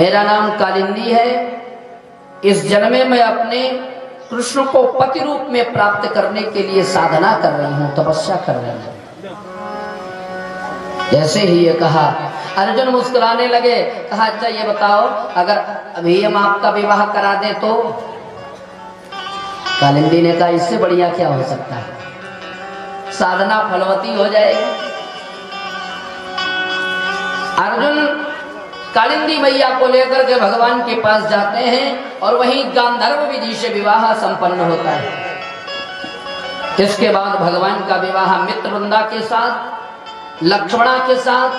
मेरा नाम कालिंदी है, इस जन्म में मैं अपने कृष्ण को पति रूप में प्राप्त करने के लिए साधना कर रही हूँ, तपस्या कर रही हूँ। जैसे ही ये कहा, अर्जुन मुस्कुराने लगे। कहा अच्छा ये बताओ, अगर अभी हम आपका विवाह करा दें तो? कालिंदी ने कहा इससे बढ़िया क्या हो सकता है, साधना फलवती हो जाएगी। अर्जुन कालिंदी मैया को लेकर के भगवान के पास जाते हैं और वहीं गांधर्व विधि से विवाह संपन्न होता है। इसके बाद भगवान का विवाह मित्रवृंदा के साथ, लक्ष्मणा के साथ,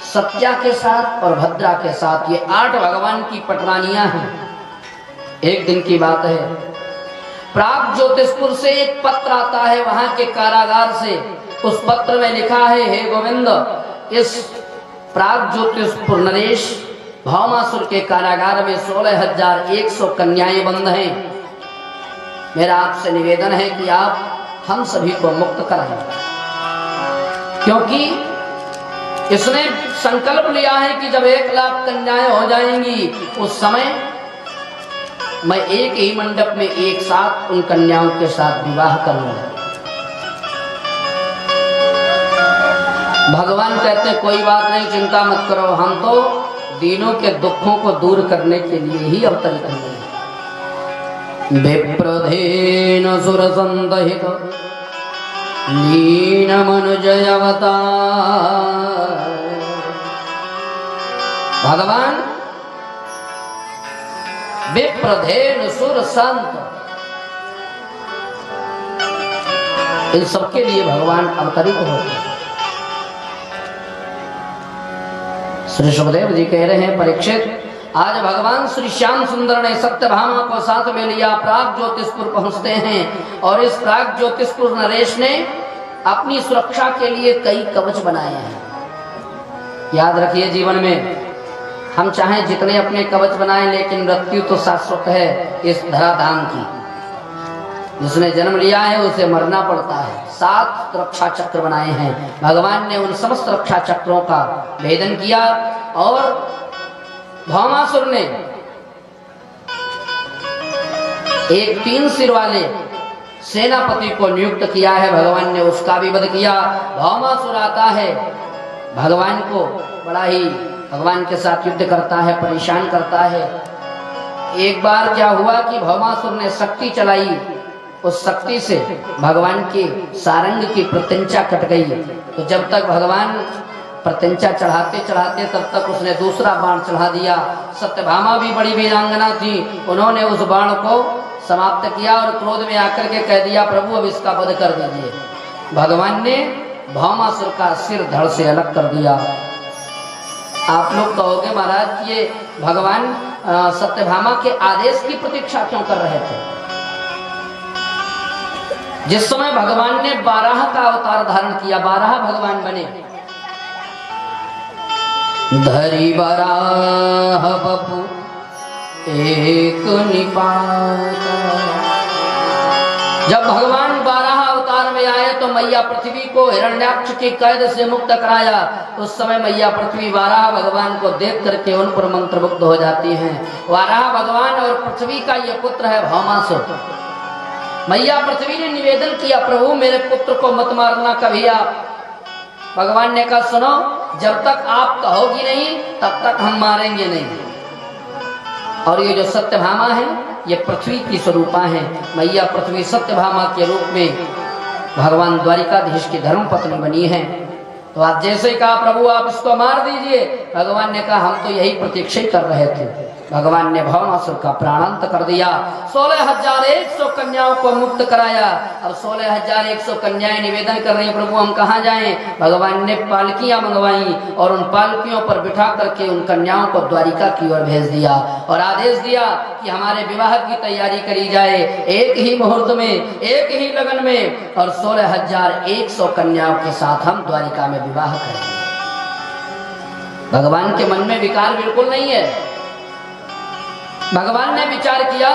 सत्या के साथ और भद्रा के साथ, ये 8 भगवान की पटरानियां हैं। एक दिन की बात है, प्राग ज्योतिषपुर से एक पत्र आता है, वहां के कारागार से। उस पत्र में लिखा है, हे गोविंद, इस प्राग ज्योतिषपुर नरेश भौमासुर के कारागार में 16,100 कन्याएं बंद हैं। मेरा आपसे निवेदन है कि आप हम सभी को मुक्त कराएं, क्योंकि इसने संकल्प लिया है कि जब 1 लाख कन्याएं हो जाएंगी उस समय मैं एक ही मंडप में एक साथ उन कन्याओं के साथ विवाह करूंगा। भगवान कहते हैं कोई बात नहीं, चिंता मत करो, हम तो दीनों के दुखों को दूर करने के लिए ही अवतरित हुए। विप्रधेन सुर संदहित लीन मनुजय अवतार। भगवान विप्रधेन सुर संत, इन सबके लिए भगवान अवतरित होते हैं। श्री सुखदेव जी कह रहे हैं, परीक्षित, आज भगवान श्री श्याम सुंदर ने सत्यभामा को साथ में लिया, प्राग ज्योतिषपुर पहुंचते हैं और इस प्राग ज्योतिषपुर नरेश ने अपनी सुरक्षा के लिए कई कवच बनाए हैं। याद रखिए, जीवन में हम चाहें जितने अपने कवच बनाएं, लेकिन मृत्यु तो शाश्वत है इस धराधाम की। जिसने जन्म लिया है उसे मरना पड़ता है। 7 रक्षा चक्र बनाए हैं। भगवान ने उन समस्त रक्षा चक्रों का भेदन किया और भौमासुर ने एक 3 सिर वाले सेनापति को नियुक्त किया है। भगवान ने उसका भी वध किया। भौमासुर आता है, भगवान को बड़ा ही भगवान के साथ युद्ध करता है, परेशान करता है। एक बार क्या हुआ कि भौमासुर ने शक्ति चलाई, उस शक्ति से भगवान के सारंग की प्रत्यंचा कट गई। तो जब तक भगवान प्रत्यंचा चढ़ाते चढ़ाते तब तक उसने दूसरा बाण चढ़ा दिया। सत्यभामा भी बड़ी वीरांगना थी, उन्होंने उस बाण को समाप्त किया और क्रोध में आकर के कह दिया, प्रभु अब इसका वध कर दीजिए। भगवान ने भौमासुर का सिर धड़ से अलग कर दिया। आप लोग कहोगे महाराज ये भगवान सत्यभामा के आदेश की प्रतीक्षा क्यों कर रहे थे? जिस समय भगवान ने 12 का अवतार धारण किया, 12 भगवान बने, धरी बराह बपु एक निपाता। जब भगवान 12 अवतार में आए तो मैया पृथ्वी को हिरण्याक्ष की कैद से मुक्त कराया। उस समय मैया पृथ्वी 12 भगवान को देख करके उन पर मंत्रमुग्ध हो जाती हैं। 12 भगवान और पृथ्वी का ये पुत्र है भौमासुर। मैया पृथ्वी ने निवेदन किया, प्रभु मेरे पुत्र को मत मारना कभी आप। भगवान ने कहा, सुनो, जब तक आप कहोगी नहीं तब तक हम मारेंगे नहीं। और ये जो सत्यभामा है ये पृथ्वी की स्वरूपा है। मैया पृथ्वी सत्यभामा के रूप में भगवान द्वारिकाधीश की धर्मपत्नी बनी है। तो आप जैसे ही कहा, प्रभु आप इसको मार दीजिए, भगवान ने कहा हम तो यही प्रतीक्षा कर रहे थे। भगवान ने भौमासुर का प्राणांत कर दिया। 16,100 कन्याओं को मुक्त कराया। अब 16,100 कन्याएं निवेदन कर रही हैं, प्रभु हम कहाँ जाएं? भगवान ने पालकियां मंगवाई और उन पालकियों पर बिठा करके उन कन्याओं को द्वारिका की ओर भेज दिया और आदेश दिया कि हमारे विवाह की तैयारी करी जाए, एक ही मुहूर्त में, एक ही लगन में, और 16,100 कन्याओं के साथ हम द्वारिका में विवाह करेंगे। भगवान के मन में विकार बिल्कुल नहीं है। भगवान ने विचार किया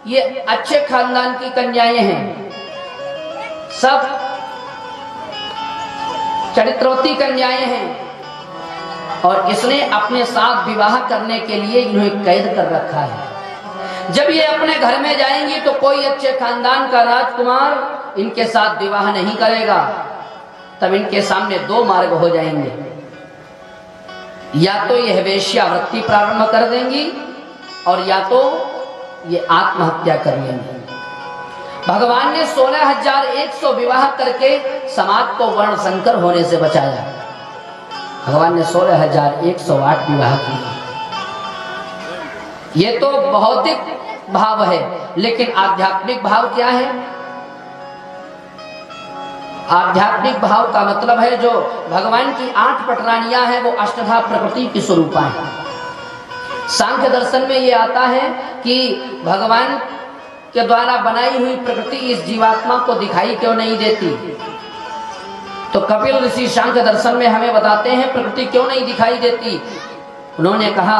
ये अच्छे खानदान की कन्याएं हैं, सब चरित्रवती कन्याएं हैं, और इसने अपने साथ विवाह करने के लिए इन्हें कैद कर रखा है। जब ये अपने घर में जाएंगी तो कोई अच्छे खानदान का राजकुमार इनके साथ विवाह नहीं करेगा। तब इनके सामने दो मार्ग हो जाएंगे, या तो यह वेश्यावृत्ति प्रारंभ कर देंगी और या तो ये आत्महत्या कर लेंगे। भगवान ने 16,100 विवाह करके समाज को वर्ण संकर होने से बचाया। भगवान ने 16,108 विवाह किए। ये तो भौतिक भाव है, लेकिन आध्यात्मिक भाव क्या है? आध्यात्मिक भाव का मतलब है जो भगवान की 8 पटरानियां हैं वो अष्टधा प्रकृति की स्वरूपा है। सांख्य दर्शन में ये आता है कि भगवान के द्वारा बनाई हुई प्रकृति इस जीवात्मा को दिखाई क्यों नहीं देती। तो कपिल ऋषि सांख्य दर्शन में हमें बताते हैं प्रकृति क्यों नहीं दिखाई देती। उन्होंने कहा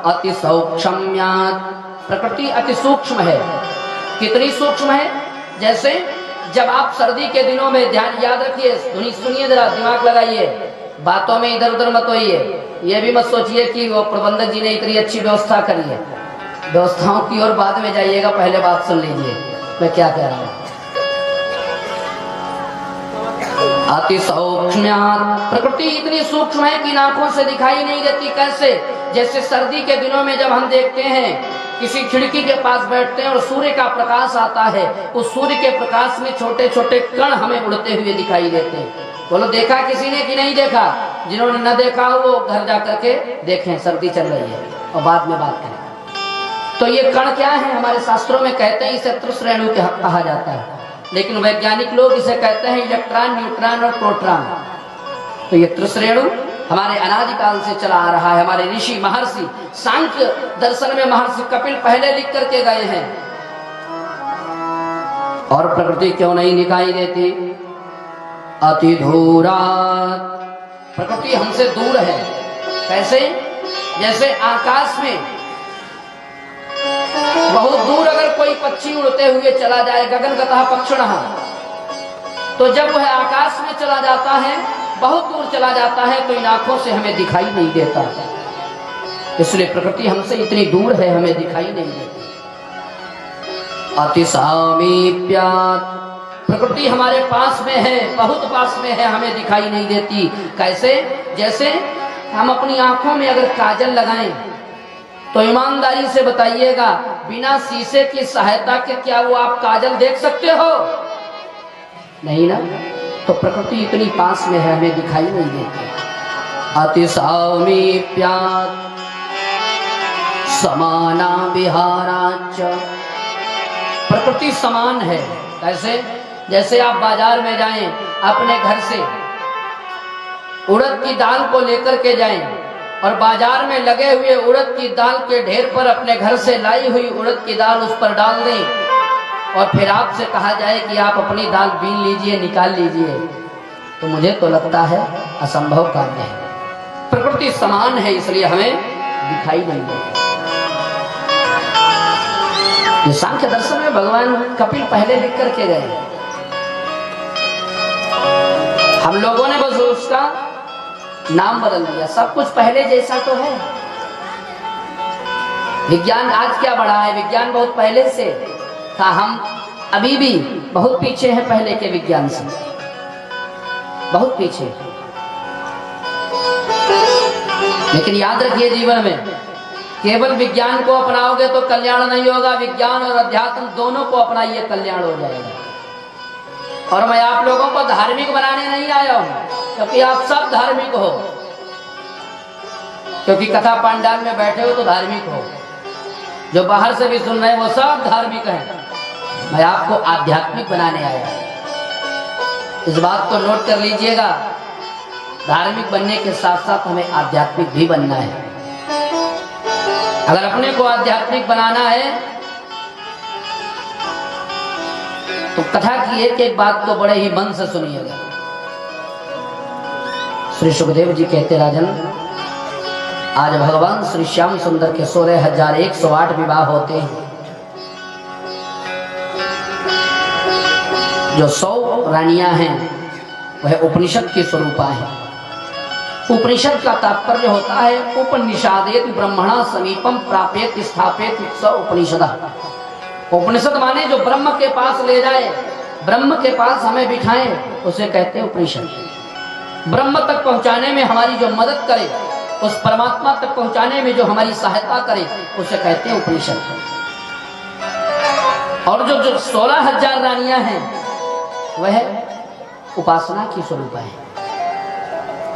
अति सूक्ष्म्यात्, प्रकृति अति सूक्ष्म है। कितनी सूक्ष्म है? जैसे जब आप सर्दी के दिनों में, ध्यान याद रखिए, सुनिए जरा, दिमाग लगाइए, बातों में इधर उधर मत होइए। ये भी मत सोचिए कि वो प्रबंधक जी ने इतनी अच्छी व्यवस्था करी है। व्यवस्थाओं की ओर बाद में जाइएगा, पहले बात सुन लीजिए मैं क्या कह रहा हूँ। अति सूक्ष्म्यात्, प्रकृति इतनी सूक्ष्म है कि आंखों से दिखाई नहीं देती। कैसे? जैसे सर्दी के दिनों में जब हम देखते हैं किसी खिड़की के पास बैठते हैं और सूर्य का प्रकाश आता है, उस सूर्य के प्रकाश में छोटे छोटे कण हमें उड़ते हुए दिखाई देते हैं। बोलो देखा किसी ने कि नहीं देखा? जिन्होंने न देखा हो वो घर जा करके देखें, सर्दी चल रही है और बाद में बात करें। तो ये कण क्या है? हमारे शास्त्रों में कहते हैं इसे त्रिश्रेणु कहा जाता है, लेकिन वैज्ञानिक लोग इसे कहते हैं इलेक्ट्रॉन, न्यूट्रॉन और प्रोटॉन। तो ये त्रिश्रेणु हमारे अनादिकाल से चला आ रहा है। हमारे ऋषि महर्षि सांख्य दर्शन में महर्षि कपिल पहले लिख करके गए हैं। और प्रकृति क्यों नहीं दिखाई देती? अति दूरात्, प्रकृति हमसे दूर है। कैसे? जैसे आकाश में बहुत दूर अगर कोई पक्षी उड़ते हुए चला जाए, गगनगतः पक्षिणः, तो जब वह आकाश में चला जाता है, बहुत दूर चला जाता है, तो इन आंखों से हमें दिखाई नहीं देता। इसलिए प्रकृति हमसे इतनी दूर है, हमें दिखाई नहीं देती। अति सामीप्यात्, प्रकृति हमारे पास में है, बहुत पास में है, हमें दिखाई नहीं देती। कैसे? जैसे हम अपनी आंखों में अगर काजल लगाएं तो ईमानदारी से बताइएगा, बिना शीशे की सहायता के क्या वो आप काजल देख सकते हो? नहीं ना। तो प्रकृति इतनी पास में है, हमें दिखाई नहीं देती। अति सामीप्यात् समाना विहाराच्च, प्रकृति समान है। कैसे? जैसे आप बाजार में जाएं, अपने घर से उड़द की दाल को लेकर के जाएं और बाजार में लगे हुए उड़द की दाल के ढेर पर अपने घर से लाई हुई उड़द की दाल उस पर डाल दें और फिर आपसे कहा जाए कि आप अपनी दाल बीन लीजिए, निकाल लीजिए, तो मुझे तो लगता है असंभव कार्य है। प्रकृति समान है, इसलिए हमें दिखाई नहीं देती। ये सांख्य दर्शन में भगवान कपिल पहले लिख करके गए। हम लोगों ने बस उसका नाम बदल दिया। सब कुछ पहले जैसा तो है। विज्ञान आज क्या बढ़ा है? विज्ञान बहुत पहले से था, हम अभी भी बहुत पीछे हैं पहले के विज्ञान से, बहुत पीछे। लेकिन याद रखिए, जीवन में केवल विज्ञान को अपनाओगे तो कल्याण नहीं होगा। विज्ञान और अध्यात्म दोनों को अपनाइए, कल्याण हो जाएगा। और मैं आप लोगों को धार्मिक बनाने नहीं आया हूं, क्योंकि आप सब धार्मिक हो, क्योंकि कथा पंडाल में बैठे हो तो धार्मिक हो। जो बाहर से भी सुन रहे हैं वो सब धार्मिक हैं। मैं आपको आध्यात्मिक बनाने आया। इस बात को नोट कर लीजिएगा, धार्मिक बनने के साथ साथ हमें आध्यात्मिक भी बनना है। अगर अपने को आध्यात्मिक बनाना है तो कथा की एक बात को बड़े ही मन से सुनिएगा। श्री सुखदेव जी कहते, राजन, आज भगवान श्री श्याम सुंदर के 16,108 विवाह होते हैं। जो 100 रानियां हैं वह उपनिषद की स्वरूपा है। उपनिषद का तात्पर्य होता है उपनिषादेत ब्रह्मणा समीपम प्रापेत स्थापित स उपनिषद। उपनिषद माने जो ब्रह्म के पास ले जाए, ब्रह्म के पास हमें बिठाए, उसे कहते हैं उपनिषद। ब्रह्म तक पहुंचाने में हमारी जो मदद करे, उस परमात्मा तक पहुंचाने में जो हमारी सहायता करे, उसे कहते हैं उपनिषद। और जो 16,000 रानियां हैं वह उपासना की स्वरूप है।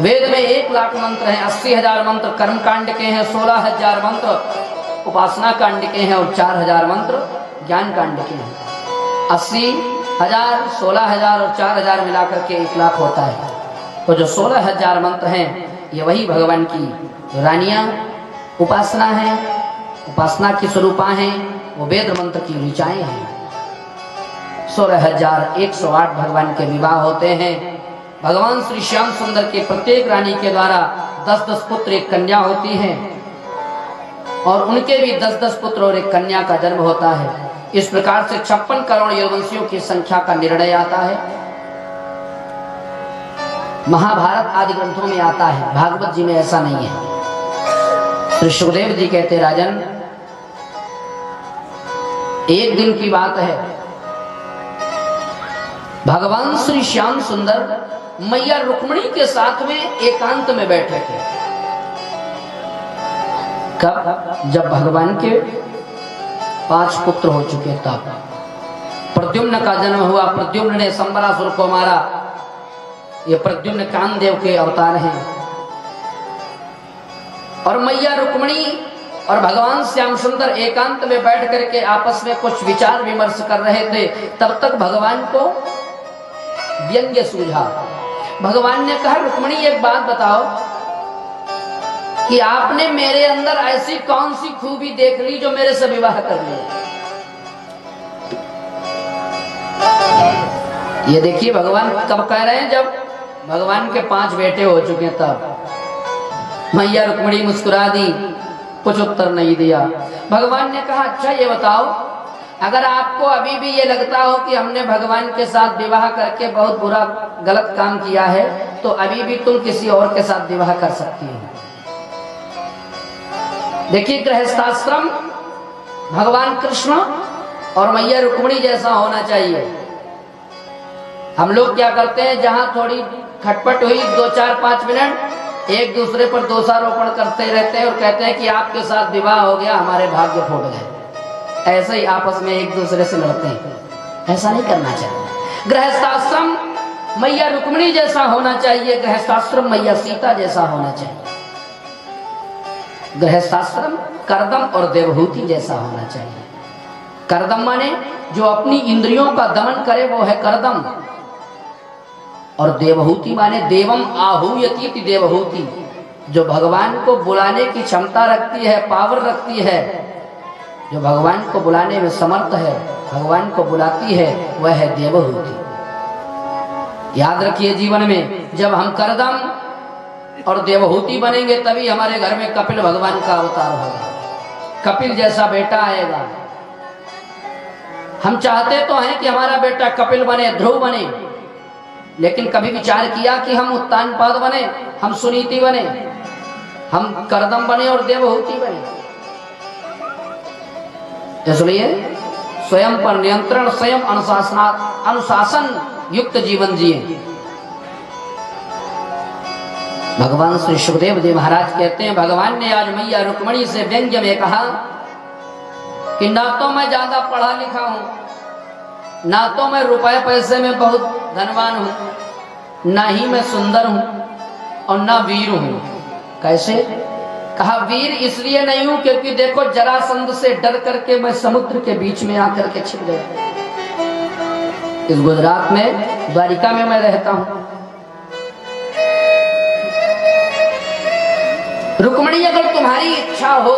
वेद में 1,00,000 मंत्र हैं, 80,000 मंत्र कर्म कांड के हैं, 16,000 मंत्र उपासना कांड के हैं और 4,000 मंत्र ज्ञान कांड के हैं। 80,000, 16,000 और 4,000 मिलाकर के 1,00,000 होता है। तो जो 16,000 मंत्र हैं ये वही भगवान की रानियां उपासना है, उपासना की स्वरूपा हैं, वो वेद मंत्र की ऋचाएं हैं। 16,108 भगवान के विवाह होते हैं। भगवान श्री श्याम सुंदर के प्रत्येक रानी के द्वारा 10-10 पुत्र, एक कन्या होती है और उनके भी 10-10 पुत्र और एक कन्या का जन्म होता है। इस प्रकार से 56 करोड़ यदुवंशियों की संख्या का निर्णय आता है। महाभारत आदि ग्रंथों में आता है, भागवत जी में ऐसा नहीं है। श्री सुखदेव जी कहते राजन, एक दिन की बात है, भगवान श्री श्याम सुंदर मैया रुक्मिणी के साथ में एकांत में बैठे थे। कब? जब भगवान के 5 पुत्र हो चुके तब प्रद्युम्न का जन्म हुआ। प्रद्युम्न ने संबरासुर को मारा। ये प्रद्युम्न कामदेव के अवतार हैं। और मैया रुक्मिणी और भगवान श्याम सुंदर एकांत में बैठ करके आपस में कुछ विचार विमर्श कर रहे थे। तब तक भगवान को व्यंग्य सूझा। भगवान ने कहा, रुक्मिणी एक बात बताओ कि आपने मेरे अंदर ऐसी कौन सी खूबी देख ली जो मेरे से विवाह कर ले। ये देखिए भगवान कब कह रहे हैं, जब भगवान के 5 बेटे हो चुके तब। मैया रुक्मिणी मुस्कुरा दी, कुछ उत्तर नहीं दिया। भगवान ने कहा, अच्छा ये बताओ, अगर आपको अभी भी ये लगता हो कि हमने भगवान के साथ विवाह करके बहुत बुरा गलत काम किया है, तो अभी भी तुम किसी और के साथ विवाह कर सकती हो। देखिए गृहस्थाश्रम भगवान कृष्ण और मैया रुक्मिणी जैसा होना चाहिए। हम लोग क्या करते हैं, जहां थोड़ी खटपट हुई 2, 4, 5 मिनट एक दूसरे पर दोषारोपण करते रहते हैं और कहते हैं कि आपके साथ विवाह हो गया, हमारे भाग्य फूट गए। ऐसे ही आपस में एक दूसरे से लड़ते हैं। ऐसा नहीं करना चाहिए। गृहस्थाश्रम मैया रुक्मिणी जैसा होना चाहिए, गृहस्थाश्रम मैया सीता जैसा होना चाहिए। गृहस्थाश्रम कर्दम और देवहूति जैसा होना चाहिए। कर्दम माने जो अपनी इंद्रियों का दमन करे वो है कर्दम, और देवहूति माने देवम आहूयति देवहूति, जो भगवान को बुलाने की क्षमता रखती है, पावर रखती है, जो भगवान को बुलाने में समर्थ है, भगवान को बुलाती है, वह है देवहूति। याद रखिए, जीवन में जब हम कर्दम और देवहूति बनेंगे तभी हमारे घर में कपिल भगवान का अवतार होगा। कपिल जैसा बेटा आएगा। हम चाहते तो हैं कि हमारा बेटा कपिल बने, ध्रुव बने, लेकिन कभी विचार किया कि हम उत्तानपाद बने, हम सुनीति बने, हम कर्दम बने और देवहूति बने? इसलिए स्वयं पर नियंत्रण, स्वयं अनुशासन युक्त जीवन जिए। भगवान श्री सुखदेव जी महाराज कहते हैं, भगवान ने आज मैया रुक्मिणी से व्यंग्य में कहा कि ना तो मैं ज्यादा पढ़ा लिखा हूं, ना तो मैं रुपए पैसे में बहुत धनवान हूं, ना ही मैं सुंदर हूं और ना वीर हूं। कैसे? कहा, वीर इसलिए नहीं हूं क्योंकि देखो जरासंध से डर करके मैं समुद्र के बीच में आकर के छिप गया। इस गुजरात में द्वारिका में मैं रहता हूं। रुक्मिणी अगर तुम्हारी इच्छा हो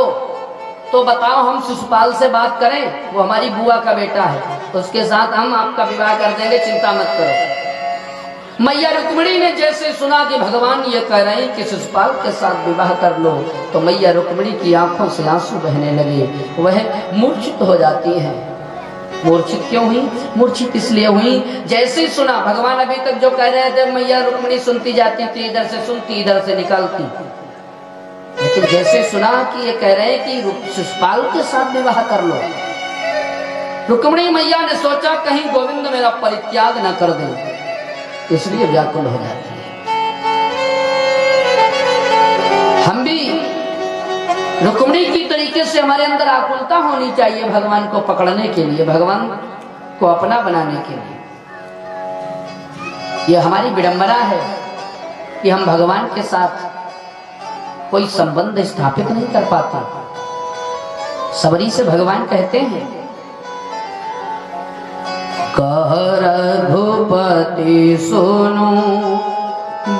तो बताओ, हम शिशुपाल से बात करें, वो हमारी बुआ का बेटा है, तो उसके साथ हम आपका विवाह कर देंगे, चिंता मत करो। मैया रुक्मिणी ने जैसे सुना कि भगवान ये कह रहे हैं कि शिशुपाल के साथ विवाह कर लो, तो मैया रुक्मिणी की आंखों से आंसू बहने लगे, वह मूर्छित हो जाती है। मूर्छित क्यों हुई? मूर्छित इसलिए हुई, जैसे ही सुना, भगवान अभी तक जो कह रहे थे मैया रुक्मिणी सुनती जाती थी, इधर से सुनती इधर से निकालती, लेकिन जैसे सुना कि ये कह रहे हैं कि शिशुपाल के साथ विवाह कर लो, रुक्मिणी मैया ने सोचा कहीं गोविंद मेरा परित्याग न कर दें, इसलिए व्याकुल हो जाती है। हम भी रुक्मिणी की तरीके से हमारे अंदर आकुलता होनी चाहिए भगवान को पकड़ने के लिए, भगवान को अपना बनाने के लिए। यह हमारी विडंबना है कि हम भगवान के साथ कोई संबंध स्थापित नहीं कर पाते। सबरी से भगवान कहते हैं, कह रघुपति सुनो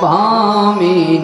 भामिनी